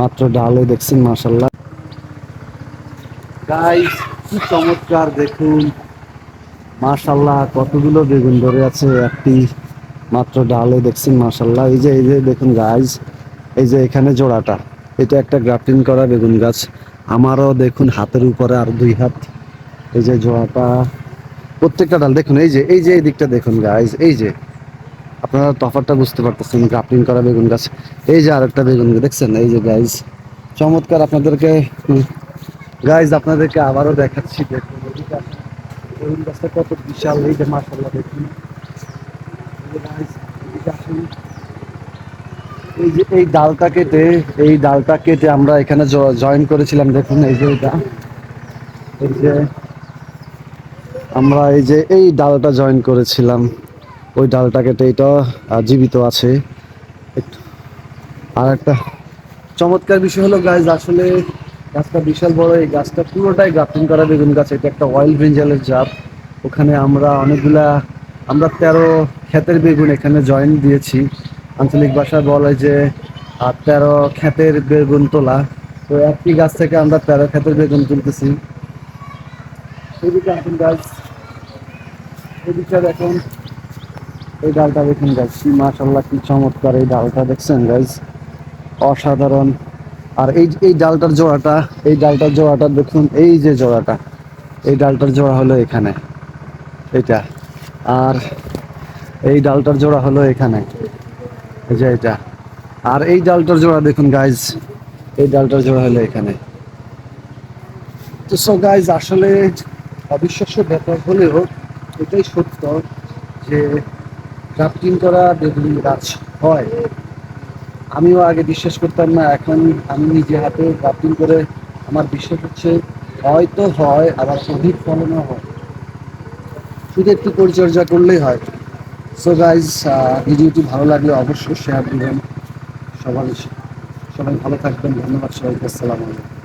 মাত্র ডালে দেখছেন মাশাল্লাহ গাইস, কি চমৎকার দেখুন মাশাল্লাহ, কতগুলো বেগুন ধরে আছে একটি মাত্র ডালে দেখছেন মাশাল্লাহ। এই যে দেখুন গাইস, এই যে এখানে জোড়াটা, এটা একটা গ্রাফটিং করা বেগুন গাছ। আমারও দেখুন হাতের উপরে আর 2 হাত। এই যে জোড়াটা, প্রত্যেকটা ডাল দেখুন, এই যে এই দিকটা দেখুন গাইস, এই যে আপনারা তফাৎটা বুঝতে পারতেছেন, গ্রাফটিং করা বেগুন গাছ। এই যে আরেকটা বেগুন গাছ দেখছেন, এই যে গাইস চমৎকার। আপনাদেরকে গাইস আপনাদেরকে আবারও দেখাচ্ছি, দেখুন এদিকে আসুন। বেগুন গাছটা কত বিশাল, এই যে মাশাআল্লাহ দেখুন। এই যে guys, এদিকে আসুন। এই যে এই ডালটা কেটে আমরা এখানে জয়েন করেছিলাম, দেখুন এই যে এটা, এই যে আমরা এই ডালটা জয়েন করেছিলাম, ওই ডালটা কেটে এটা জীবিত আছে। আর একটা চমৎকার বিষয় হলো গাইজ, আসলে গাছটা বিশাল বড়। এই গাছটা পুরোটাই গ্রাফটিং করা বেগুন গাছ। এটা একটা অয়েল ব্রিঞ্জালের জাত। ওখানে আমরা 13 ক্ষেতের বেগুন এখানে জয়েন দিয়েছি। আঞ্চলিক ভাষায় বলে যে 13 ক্ষেতের বেগুন তোলা। তো একটি গাছ থেকে আমরা 13 ক্ষেতের বেগুন তুলতেছি। এদিকে আসুন গাছ, এদিকে দেখুন, এই ডালটা দেখুন গাছ, মাশাআল্লাহ কি চমৎকার এই ডালটা দেখছেন গাইজ, অসাধারণ। আর এই ডালটার জোড়াটা দেখুন, এই যে জোড়াটা, এই ডালটার জোড়া হলো এখানে, এটা। আর এই ডালটার জোড়া হলো এখানে, এই যে এটা। আর এই ডালটার জোড়া দেখুন গাইজ, এই ডালটার জোড়া হলো এখানে। তো সো গাইজ, আসলে অবিশ্বাস্য ব্যাপার হলেও এটাই সত্য যে গ্রাফটিং করা বেগুন গাছ হয়। আমিও আগে বিশ্বাস করতাম না, এখন আমি নিজে হাতে গ্রাফটিং করে আমার বিশ্বাস হচ্ছে হয়তো হয়, আবার অধিক ফলনও হয়, শুধু একটু পরিচর্যা করলেই হয়। সো গাইজ, ভিডিওটি ভালো লাগলে অবশ্যই শেয়ার দিবেন। সবাই সবাই ভালো থাকবেন। ধন্যবাদ সবাইকে। আসসালামু আলাইকুম।